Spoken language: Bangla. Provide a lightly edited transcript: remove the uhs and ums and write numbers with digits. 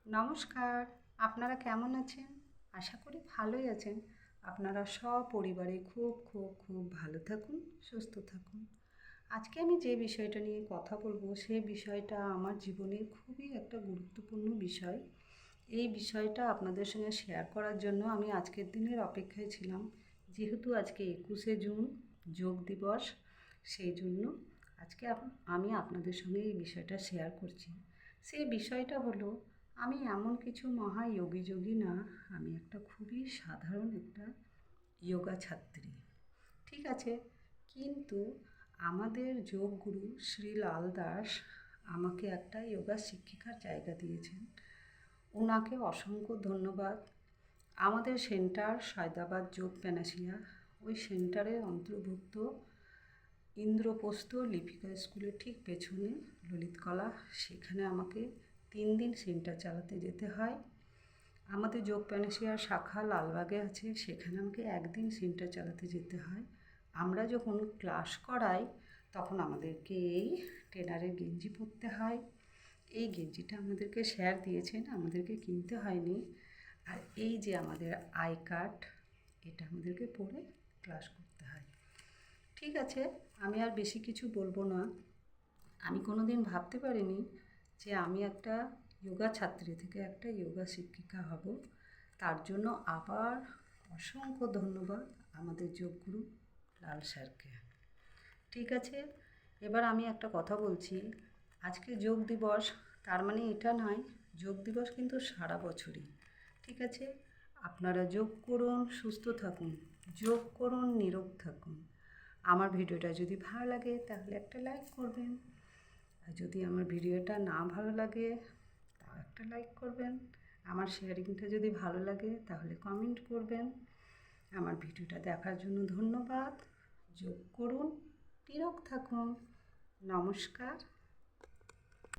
নমস্কার। আপনারা কেমন আছেন? আশা করি ভালোই আছেন। আপনারা সপরিবারে খুব ভালো থাকুন, সুস্থ থাকুন। আজকে আমি যে বিষয়টা নিয়ে কথা বলবো সেই বিষয়টা আমার জীবনের খুবই একটা গুরুত্বপূর্ণ বিষয়। এই বিষয়টা আপনাদের সঙ্গে শেয়ার করার জন্য আমি আজকের দিনের অপেক্ষায় ছিলাম। যেহেতু আজকে 21শে জুন যোগ দিবস, সেই জন্য আজকে আমি আপনাদের সঙ্গে এই বিষয়টা শেয়ার করছি। সেই বিষয়টা হলো, আমি এমন কিছু যোগী না, আমি একটা খুবই সাধারণ একটা যোগা ছাত্রী। ঠিক আছে, কিন্তু আমাদের যোগগুরু শ্রী লাল দাস আমাকে একটা যোগা শিক্ষিকার জায়গা দিয়েছেন। ওনাকে অসংখ্য ধন্যবাদ। আমাদের সেন্টার সায়দাবাদ যোগ প্যানাসিয়া, ওই সেন্টারের অন্তর্ভুক্ত ইন্দ্রপ্রস্থ লিপিকা স্কুলের ঠিক পেছনে ললিতকলা, সেখানে আমাকে 3 দিন সেন্টার চালাতে যেতে হয়। আমাদের যোগ প্যানাসিয়ার শাখা লালবাগে আছে, সেখানে আমাকে 1 দিন সেন্টার চালাতে যেতে হয়। আমরা যখন ক্লাস করাই তখন আমাদেরকে এই ট্রেনারের গেঞ্জি পরতে হয়। এই গেঞ্জিটা আমাদেরকে স্যার দিয়েছেন, আমাদেরকে কিনতে হয়নি। আর এই যে আমাদের আই কার্ড, এটা আমাদেরকে পরে ক্লাস করতে হয়। ঠিক আছে, আমি আর বেশি কিছু বলবো না। আমি কোনো দিন ভাবতে পারিনি যে আমি একটা যোগা ছাত্রী থেকে একটা যোগা শিক্ষিকা হব। তার জন্য আবার অসংখ্য ধন্যবাদ আমাদের যোগগুরু লাল স্যারকে। ঠিক আছে, এবার আমি একটা কথা বলছি। আজকে যোগ দিবস, তার মানে এটা নয়, যোগ দিবস কিন্তু সারা বছরই। ঠিক আছে, আপনারা যোগ করুন, সুস্থ থাকুন, যোগ করুন, নিরোগ থাকুন। আমার ভিডিওটা যদি ভালো লাগে তাহলে একটা লাইক করবেন, আর যদি আমার ভিডিওটা না ভালো লাগে তাও একটা লাইক করবেন। আমার শেয়ারিংটা যদি ভালো লাগে তাহলে কমেন্ট করবেন। আমার ভিডিওটা দেখার জন্য ধন্যবাদ। যোগ করুন, নিরোগ থাকুন। নমস্কার।